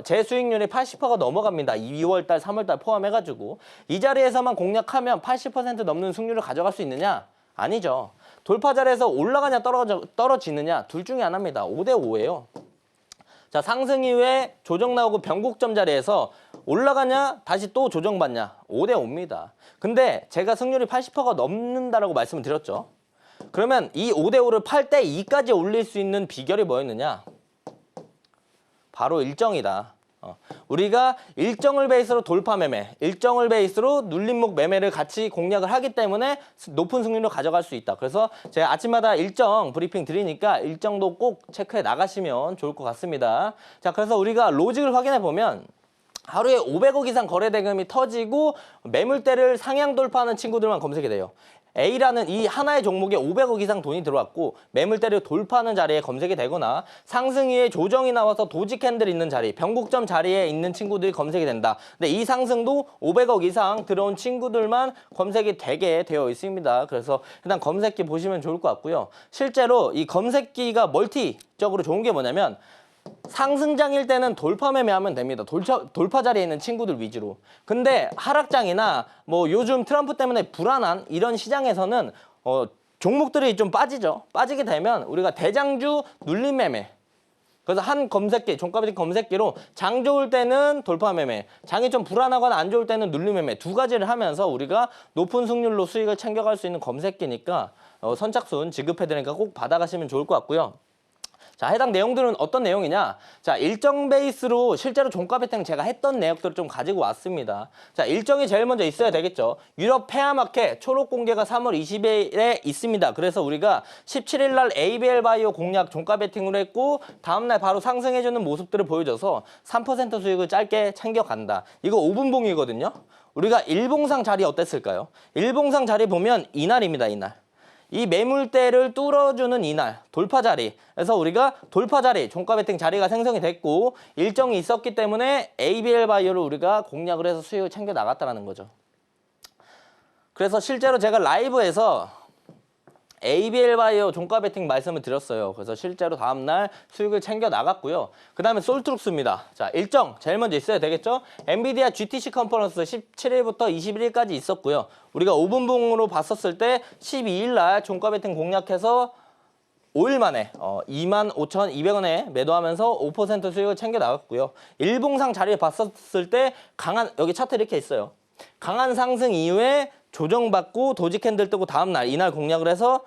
제 수익률이 80%가 넘어갑니다. 2월달, 3월달 포함해가지고 이 자리에서만 공략하면 80% 넘는 수익률을 가져갈 수 있느냐? 아니죠. 돌파 자리에서 올라가냐 떨어지느냐 둘 중에 하나입니다. 5대 5예요. 자, 상승 이후에 조정 나오고 변곡점 자리에서 올라가냐 다시 또 조정받냐 5대 5입니다. 근데 제가 승률이 80%가 넘는다라고 말씀을 드렸죠. 그러면 이 5대 5를 8대 2까지 올릴 수 있는 비결이 뭐였느냐? 바로 일정이다. 우리가 일정을 베이스로 돌파 매매, 일정을 베이스로 눌림목 매매를 같이 공략을 하기 때문에 높은 승률을 가져갈 수 있다. 그래서 제가 아침마다 일정 브리핑 드리니까 일정도 꼭 체크해 나가시면 좋을 것 같습니다. 자, 그래서 우리가 로직을 확인해 보면 하루에 500억 이상 거래 대금이 터지고 매물대를 상향 돌파하는 친구들만 검색이 돼요. A라는 이 하나의 종목에 500억 이상 돈이 들어왔고 매물대를 돌파하는 자리에 검색이 되거나 상승 이후에 조정이 나와서 도지 캔들 있는 자리, 변곡점 자리에 있는 친구들이 검색이 된다. 근데 이 상승도 500억 이상 들어온 친구들만 검색이 되게 되어 있습니다. 그래서 일단 검색기 보시면 좋을 것 같고요. 실제로 이 검색기가 멀티적으로 좋은 게 뭐냐면 상승장일 때는 돌파 매매하면 됩니다. 돌파 자리에 있는 친구들 위주로. 근데 하락장이나 뭐 요즘 트럼프 때문에 불안한 이런 시장에서는 종목들이 좀 빠지죠. 빠지게 되면 우리가 대장주 눌림 매매. 그래서 한 검색기, 종가 검색기로 장 좋을 때는 돌파 매매, 장이 좀 불안하거나 안 좋을 때는 눌림 매매 두 가지를 하면서 우리가 높은 승률로 수익을 챙겨갈 수 있는 검색기니까 선착순 지급해드리니까 꼭 받아가시면 좋을 것 같고요. 자, 해당 내용들은 어떤 내용이냐? 자, 일정 베이스로 실제로 종가 베팅 제가 했던 내역들을 좀 가지고 왔습니다. 자, 일정이 제일 먼저 있어야 되겠죠. 유럽 페아마켓 초록 공개가 3월 20일에 있습니다. 그래서 우리가 17일 날 ABL 바이오 공략 종가 베팅을 했고 다음날 바로 상승해주는 모습들을 보여줘서 3% 수익을 짧게 챙겨간다. 이거 5분봉이거든요. 우리가 일봉상 자리 어땠을까요? 일봉상 자리 보면 이날입니다. 이날. 이 매물대를 뚫어주는 이날 돌파 자리. 그래서 우리가 돌파 자리, 종가 베팅 자리가 생성이 됐고 일정이 있었기 때문에 ABL 바이오를 우리가 공략을 해서 수익을 챙겨 나갔다는 거죠. 그래서 실제로 제가 라이브에서 ABL 바이오 종가 베팅 말씀을 드렸어요. 그래서 실제로 다음날 수익을 챙겨 나갔고요. 그 다음에 솔트룩스입니다. 자, 일정 제일 먼저 있어야 되겠죠. 엔비디아 GTC 컨퍼런스 17일부터 21일까지 있었고요. 우리가 5분봉으로 봤었을 때 12일 날 종가 베팅 공략해서 5일 만에 25,200원에 매도하면서 5% 수익을 챙겨 나갔고요. 일봉상 자리에 봤었을 때 강한, 여기 차트 이렇게 있어요. 강한 상승 이후에 조정받고 도지 캔들 뜨고 다음날 이날 공략을 해서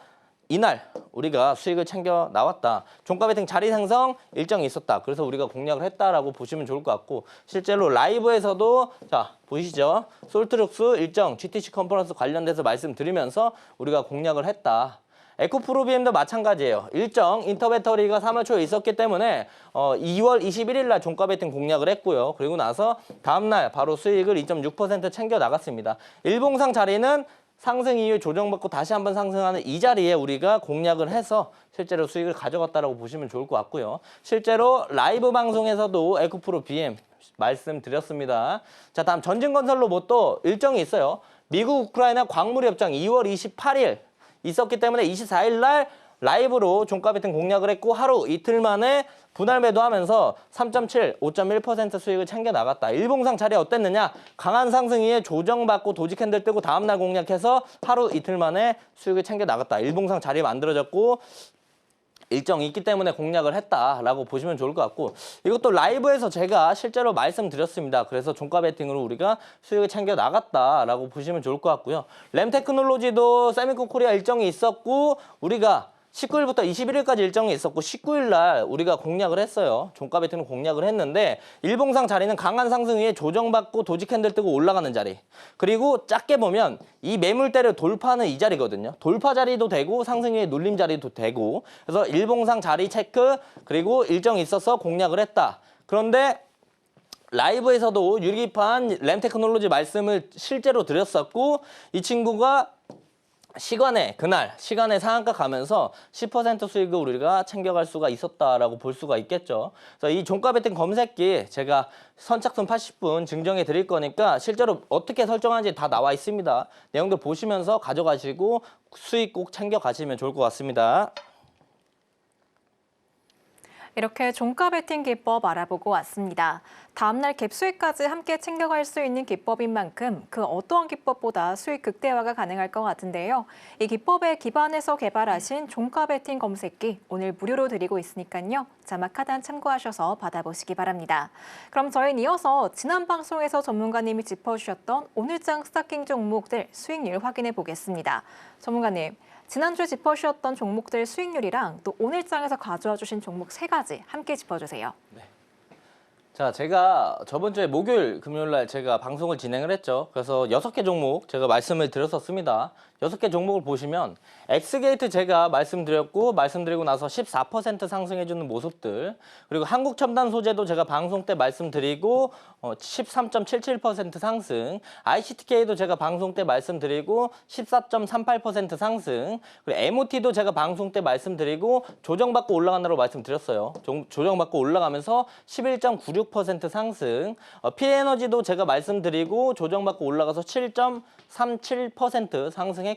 이날 우리가 수익을 챙겨 나왔다. 종가 베팅 자리 생성 일정이 있었다. 그래서 우리가 공략을 했다라고 보시면 좋을 것 같고 실제로 라이브에서도 자 보이시죠? 솔트룩스 일정 GTC 컨퍼런스 관련돼서 말씀드리면서 우리가 공략을 했다. 에코프로비엠도 마찬가지예요. 일정 인터배터리가 3월 초에 있었기 때문에 2월 21일 날 종가 베팅 공략을 했고요. 그리고 나서 다음날 바로 수익을 2.6% 챙겨 나갔습니다. 일봉상 자리는 상승 이후 조정받고 다시 한번 상승하는 이 자리에 우리가 공략을 해서 실제로 수익을 가져갔다라고 보시면 좋을 것 같고요. 실제로 라이브 방송에서도 에코프로 BM 말씀드렸습니다. 자, 다음 전진건설 로봇도 일정이 있어요. 미국 우크라이나 광물 협정 2월 28일 있었기 때문에 24일 날 라이브로 종가 베팅 공략을 했고 하루 이틀 만에 분할 매도하면서 3.7, 5.1% 수익을 챙겨 나갔다. 일봉상 자리 어땠느냐? 강한 상승 이후에 조정받고 도지 캔들 뜨고 다음날 공략해서 하루 이틀 만에 수익을 챙겨 나갔다. 일봉상 자리 만들어졌고 일정이 있기 때문에 공략을 했다라고 보시면 좋을 것 같고 이것도 라이브에서 제가 실제로 말씀드렸습니다. 그래서 종가 베팅으로 우리가 수익을 챙겨 나갔다라고 보시면 좋을 것 같고요. 램테크놀로지도 세미콘 코리아 일정이 있었고 우리가 19일부터 21일까지 일정이 있었고 19일 날 우리가 공략을 했어요. 종가 베팅을 공략을 했는데 일봉상 자리는 강한 상승 위에 조정받고 도지 캔들 뜨고 올라가는 자리. 그리고 작게 보면 이 매물대를 돌파하는 이 자리거든요. 돌파 자리도 되고 상승 위에 눌림 자리도 되고 그래서 일봉상 자리 체크 그리고 일정이 있어서 공략을 했다. 그런데 라이브에서도 유리기판 램테크놀로지 말씀을 실제로 드렸었고 이 친구가 시간에 그날 시간에 상한가 가면서 10% 수익을 우리가 챙겨갈 수가 있었다라고 볼 수가 있겠죠. 그래서 이 종가 베팅 검색기 제가 선착순 80분 증정해 드릴 거니까 실제로 어떻게 설정하는지 다 나와 있습니다. 내용들 보시면서 가져가시고 수익 꼭 챙겨 가시면 좋을 것 같습니다. 이렇게 종가 베팅 기법 알아보고 왔습니다. 다음날 갭 수익까지 함께 챙겨갈 수 있는 기법인 만큼 그 어떠한 기법보다 수익 극대화가 가능할 것 같은데요. 이 기법에 기반해서 개발하신 종가 베팅 검색기 오늘 무료로 드리고 있으니까요. 자막 하단 참고하셔서 받아보시기 바랍니다. 그럼 저희는 이어서 지난 방송에서 전문가님이 짚어주셨던 오늘장 스타킹 종목들 수익률 확인해 보겠습니다. 전문가님. 지난주에 짚어주셨던 종목들 수익률이랑 또 오늘 장에서 가져와 주신 종목 3가지 함께 짚어주세요. 자, 제가 저번 주에 목요일, 금요일 날 제가 방송을 진행을 했죠. 그래서 6개 종목 제가 말씀을 드렸었습니다. 6개 종목을 보시면 엑스게이트 제가 말씀드리고 나서 14% 상승해주는 모습들, 그리고 한국첨단소재도 제가 방송 때 말씀드리고 13.77% 상승, ICTK도 제가 방송 때 말씀드리고 14.38% 상승, 그리고 MOT도 제가 방송 때 말씀드리고 조정받고 올라간다고 말씀드렸어요. 조정받고 올라가면서 11.96% 상승, P에너지도 제가 말씀드리고 조정받고 올라가서 7.37% 상승했고요.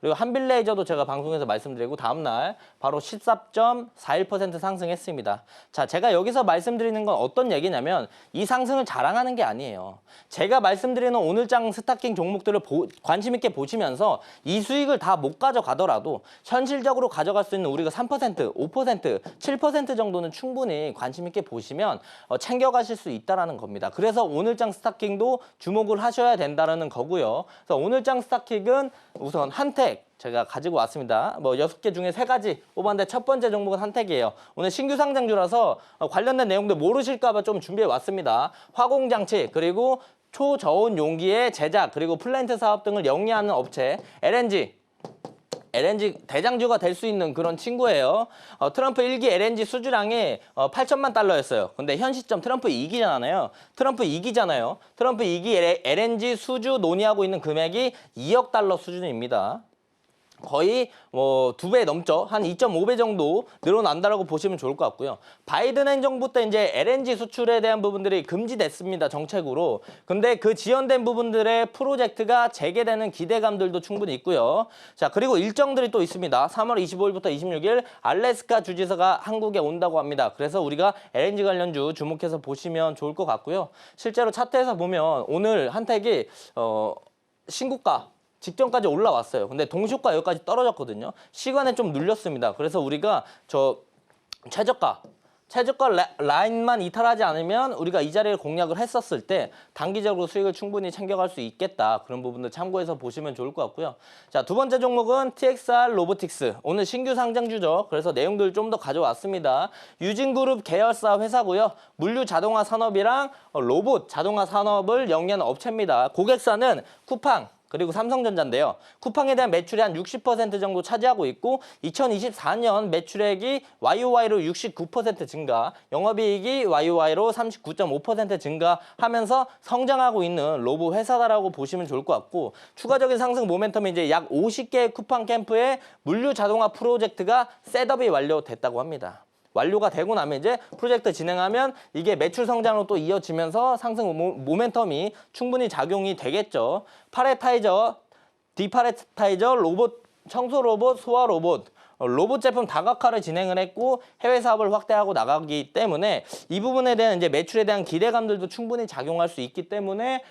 그리고 한빌레이저도 제가 방송에서 말씀드리고 다음날 바로 14.41% 상승했습니다. 자, 제가 여기서 말씀드리는 건 어떤 얘기냐면 이 상승을 자랑하는 게 아니에요. 제가 말씀드리는 오늘장 스타킹 종목들을 관심 있게 보시면서 이 수익을 다 못 가져가더라도 현실적으로 가져갈 수 있는 우리가 3%, 5%, 7% 정도는 충분히 관심 있게 보시면 챙겨가실 수 있다는 겁니다. 그래서 오늘장 스타킹도 주목을 하셔야 된다는 거고요. 그래서 오늘장 스타킹은 우선 한택 제가 가지고 왔습니다. 6개 중에 3가지 뽑았는데 첫 번째 종목은 한택이에요. 오늘 신규 상장주라서 관련된 내용들 모르실까 봐 좀 준비해 왔습니다. 화공장치 그리고 초저온 용기의 제작 그리고 플랜트 사업 등을 영위하는 업체 LNG 대장주가 될 수 있는 그런 친구예요. 트럼프 1기 LNG 수주량이 8천만 달러였어요. 근데 현 시점 트럼프 2기잖아요. 트럼프 2기 LNG 수주 논의하고 있는 금액이 2억 달러 수준입니다. 거의 2배 넘죠. 한 2.5배 정도 늘어난다라고 보시면 좋을 것 같고요. 바이든 행정부 때 이제 LNG 수출에 대한 부분들이 금지됐습니다. 정책으로. 근데 그 지연된 부분들의 프로젝트가 재개되는 기대감들도 충분히 있고요. 자, 그리고 일정들이 또 있습니다. 3월 25일부터 26일 알래스카 주지사가 한국에 온다고 합니다. 그래서 우리가 LNG 관련주 주목해서 보시면 좋을 것 같고요. 실제로 차트에서 보면 오늘 한택이 신고가 직전까지 올라왔어요. 근데 동시효과 여기까지 떨어졌거든요. 시간에 좀 눌렸습니다. 그래서 우리가 최저가 라인만 이탈하지 않으면 우리가 이 자리를 공략을 했었을 때 단기적으로 수익을 충분히 챙겨갈 수 있겠다. 그런 부분들 참고해서 보시면 좋을 것 같고요. 자, 두 번째 종목은 TXR 로보틱스. 오늘 신규 상장주죠. 그래서 내용들 좀 더 가져왔습니다. 유진그룹 계열사 회사고요. 물류 자동화 산업이랑 로봇 자동화 산업을 영위하는 업체입니다. 고객사는 쿠팡 그리고 삼성전자인데요. 쿠팡에 대한 매출이 한 60% 정도 차지하고 있고 2024년 매출액이 YOY로 69% 증가, 영업이익이 YOY로 39.5% 증가하면서 성장하고 있는 로봇 회사다라고 보시면 좋을 것 같고 추가적인 상승 모멘텀이 이제 약 50개의 쿠팡 캠프의 물류 자동화 프로젝트가 셋업이 완료됐다고 합니다. 완료가 되고 나면 이제 프로젝트 진행하면 이게 매출 성장으로 또 이어지면서 상승 모멘텀이 충분히 작용이 되겠죠. 파레타이저, 디파레타이저, 로봇, 청소 로봇, 소화 로봇, 로봇 제품 다각화를 진행을 했고 해외 사업을 확대하고 나가기 때문에 이 부분에 대한 이제 매출에 대한 기대감들도 충분히 작용할 수 있기 때문에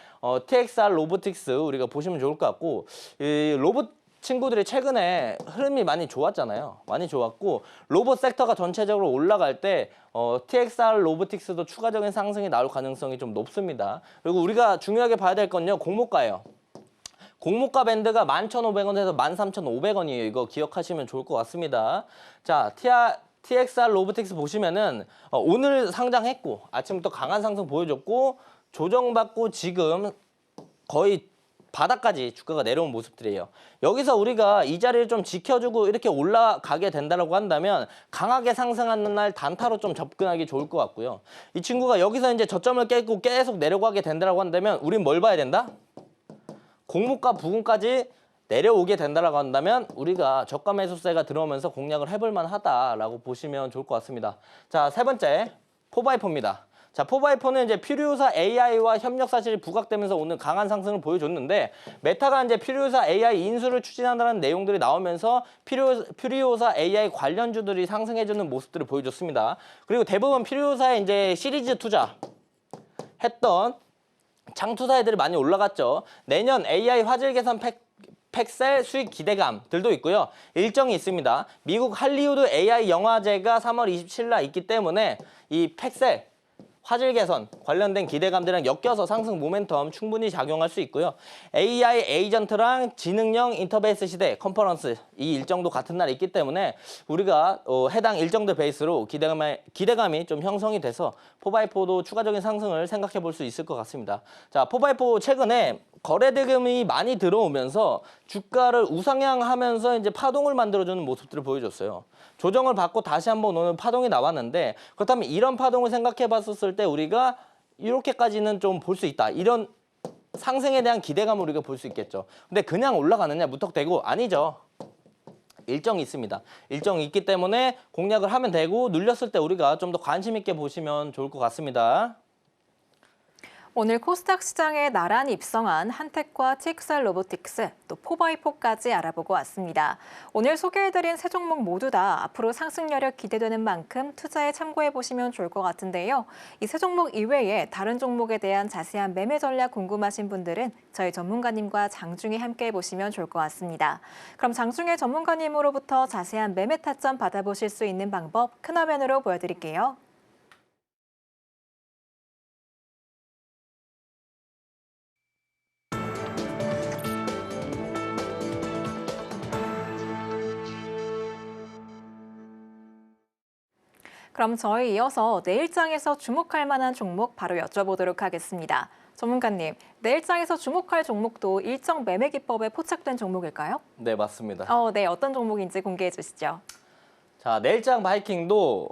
TXR 로보틱스 우리가 보시면 좋을 것 같고 이 로봇 친구들이 최근에 흐름이 많이 좋았잖아요. 많이 좋았고 로봇 섹터가 전체적으로 올라갈 때 TXR 로보틱스도 추가적인 상승이 나올 가능성이 좀 높습니다. 그리고 우리가 중요하게 봐야 될 건요. 공모가예요. 공모가 밴드가 11,500원에서 13,500원이에요. 이거 기억하시면 좋을 것 같습니다. 자, TXR 로보틱스 보시면은 오늘 상장했고 아침부터 강한 상승 보여줬고 조정받고 지금 거의 바닥까지 주가가 내려온 모습들이에요. 여기서 우리가 이 자리를 좀 지켜주고 이렇게 올라가게 된다고 한다면 강하게 상승하는 날 단타로 좀 접근하기 좋을 것 같고요. 이 친구가 여기서 이제 저점을 깨고 계속 내려가게 된다고 한다면 우린 뭘 봐야 된다? 공모가 부근까지 내려오게 된다고 한다면 우리가 저가 매수세가 들어오면서 공략을 해볼 만하다라고 보시면 좋을 것 같습니다. 자, 세 번째 4x4입니다. 자, 4x4는 이제 퓨리오사 AI와 협력 사실이 부각되면서 오늘 강한 상승을 보여줬는데 메타가 이제 퓨리오사 AI 인수를 추진한다는 내용들이 나오면서 퓨리오사 AI 관련주들이 상승해주는 모습들을 보여줬습니다. 그리고 대부분 퓨리오사의 이제 시리즈 투자 했던 장투사애들이 많이 올라갔죠. 내년 AI 화질 개선 팩셀 수익 기대감들도 있고요. 일정이 있습니다. 미국 할리우드 AI 영화제가 3월 27일 날 있기 때문에 이 팩셀 화질 개선 관련된 기대감들이랑 엮여서 상승 모멘텀 충분히 작용할 수 있고요. AI 에이전트랑 지능형 인터페이스 시대 컨퍼런스 이 일정도 같은 날 있기 때문에 우리가 해당 일정들 베이스로 기대감이 좀 형성이 돼서 4x4도 추가적인 상승을 생각해 볼 수 있을 것 같습니다. 자, 4x4 최근에 거래 대금이 많이 들어오면서 주가를 우상향하면서 이제 파동을 만들어주는 모습들을 보여줬어요. 조정을 받고 다시 한번 오늘 파동이 나왔는데 그렇다면 이런 파동을 생각해 봤었을 때 우리가 이렇게까지는 좀 볼 수 있다. 이런 상승에 대한 기대감을 우리가 볼 수 있겠죠. 근데 그냥 올라가느냐 무턱대고 아니죠. 일정이 있습니다. 일정이 있기 때문에 공략을 하면 되고 눌렸을 때 우리가 좀 더 관심 있게 보시면 좋을 것 같습니다. 오늘 코스닥 시장에 나란히 입성한 한텍과 TXR 로보틱스, 또 4x4까지 알아보고 왔습니다. 오늘 소개해드린 세 종목 모두 다 앞으로 상승 여력 기대되는 만큼 투자에 참고해보시면 좋을 것 같은데요. 이 세 종목 이외에 다른 종목에 대한 자세한 매매 전략 궁금하신 분들은 저희 전문가님과 장중에 함께 해보시면 좋을 것 같습니다. 그럼 장중에 전문가님으로부터 자세한 매매 타점 받아보실 수 있는 방법 큰 화면으로 보여드릴게요. 그럼 저희 이어서 내일장에서 주목할 만한 종목 바로 여쭤보도록 하겠습니다. 전문가님, 내일장에서 주목할 종목도 일정 매매 기법에 포착된 종목일까요? 네, 맞습니다. 네, 어떤 종목인지 공개해 주시죠. 자, 내일장 바이킹도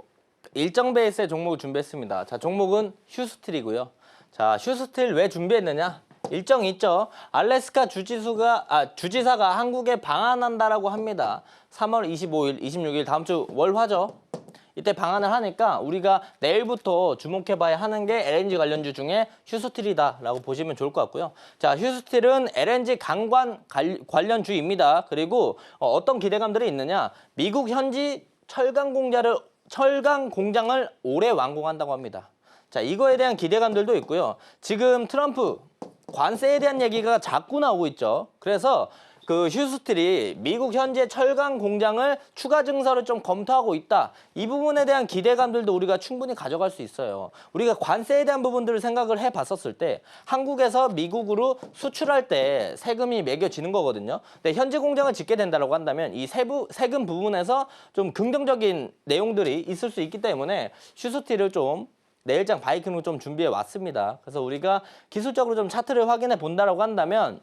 일정 베이스의 종목을 준비했습니다. 자, 종목은 휴스틸이고요. 자, 휴스틸 왜 준비했느냐? 일정이 있죠. 알래스카 주지사가 한국에 방한한다라고 합니다. 3월 25일, 26일 다음 주 월화죠. 이때 방한을 하니까 우리가 내일부터 주목해봐야 하는 게 LNG 관련주 중에 휴스틸이다라고 보시면 좋을 것 같고요. 자, 휴스틸은 LNG 강관 관련주입니다. 그리고 어떤 기대감들이 있느냐? 미국 현지 철강 공장을 올해 완공한다고 합니다. 자, 이거에 대한 기대감들도 있고요. 지금 트럼프 관세에 대한 얘기가 자꾸 나오고 있죠. 그래서 그 휴스틸이 미국 현재 철강 공장을 추가 증설을 좀 검토하고 있다. 이 부분에 대한 기대감들도 우리가 충분히 가져갈 수 있어요. 우리가 관세에 대한 부분들을 생각을 해봤었을 때 한국에서 미국으로 수출할 때 세금이 매겨지는 거거든요. 근데 현재 공장을 짓게 된다고 한다면 이 세금 부분에서 좀 긍정적인 내용들이 있을 수 있기 때문에 휴스틸을 좀 내일장 바이킹으로 좀 준비해 왔습니다. 그래서 우리가 기술적으로 좀 차트를 확인해 본다라고 한다면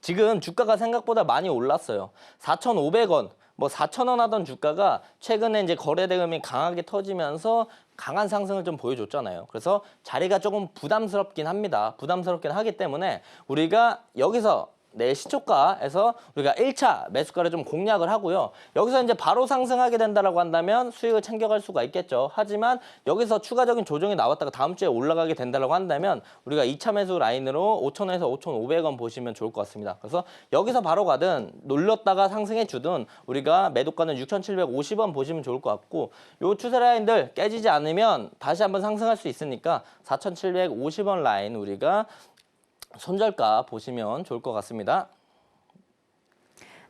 지금 주가가 생각보다 많이 올랐어요. 4,500원, 4,000원 하던 주가가 최근에 이제 거래 대금이 강하게 터지면서 강한 상승을 좀 보여줬잖아요. 그래서 자리가 조금 부담스럽긴 합니다. 부담스럽긴 하기 때문에 우리가 여기서 내일 시초가에서 우리가 1차 매수가를 좀 공략을 하고요. 여기서 이제 바로 상승하게 된다라고 한다면 수익을 챙겨갈 수가 있겠죠. 하지만 여기서 추가적인 조정이 나왔다가 다음 주에 올라가게 된다라고 한다면 우리가 2차 매수 라인으로 5,000원에서 5,500원 보시면 좋을 것 같습니다. 그래서 여기서 바로 가든 눌렀다가 상승해 주든 우리가 매도가는 6,750원 보시면 좋을 것 같고 요 추세 라인들 깨지지 않으면 다시 한번 상승할 수 있으니까 4,750원 라인 우리가 손절가 보시면 좋을 것 같습니다.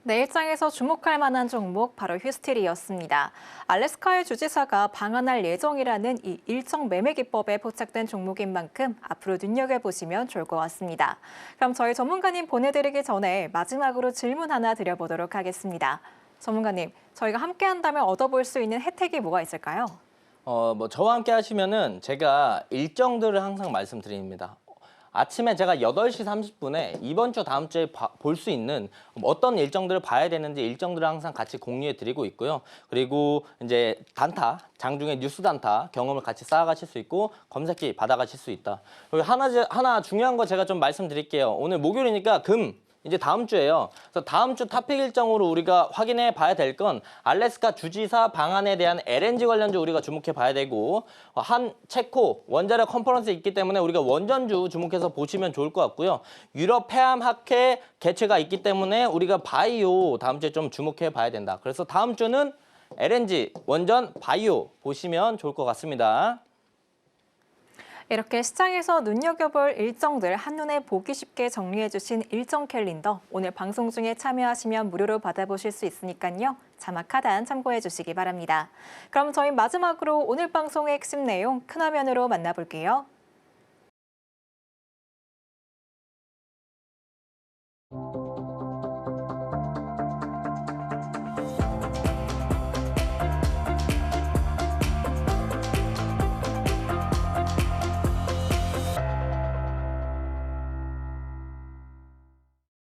내일장에서 주목할 만한 종목 바로 휴스틸이었습니다. 알래스카의 주지사가 방한할 예정이라는 이 일정 매매 기법에 포착된 종목인 만큼 앞으로 눈여겨보시면 좋을 것 같습니다. 그럼 저희 전문가님 보내드리기 전에 마지막으로 질문 하나 드려보도록 하겠습니다. 전문가님, 저희가 함께 한다면 얻어볼 수 있는 혜택이 뭐가 있을까요? 저와 함께 하시면은 제가 일정들을 항상 말씀드립니다. 아침에 제가 8시 30분에 이번 주 다음 주에 볼 수 있는 어떤 일정들을 봐야 되는지 일정들을 항상 같이 공유해 드리고 있고요. 그리고 이제 단타, 장중에 뉴스 단타 경험을 같이 쌓아가실 수 있고 검색기 받아가실 수 있다. 그리고 하나 중요한 거 제가 좀 말씀드릴게요. 오늘 목요일이니까 금, 이제 다음 주예요. 그래서 다음 주 탑픽 일정으로 우리가 확인해 봐야 될 건 알래스카 주지사 방안에 대한 LNG 관련주 우리가 주목해 봐야 되고 한 체코 원자력 컨퍼런스 있기 때문에 우리가 원전주 주목해서 보시면 좋을 것 같고요. 유럽 폐암학회 개최가 있기 때문에 우리가 바이오 다음 주에 좀 주목해 봐야 된다. 그래서 다음 주는 LNG, 원전, 바이오 보시면 좋을 것 같습니다. 이렇게 시장에서 눈여겨볼 일정들 한눈에 보기 쉽게 정리해주신 일정 캘린더 오늘 방송 중에 참여하시면 무료로 받아보실 수 있으니까요. 자막 하단 참고해주시기 바랍니다. 그럼 저희 마지막으로 오늘 방송의 핵심 내용 큰 화면으로 만나볼게요.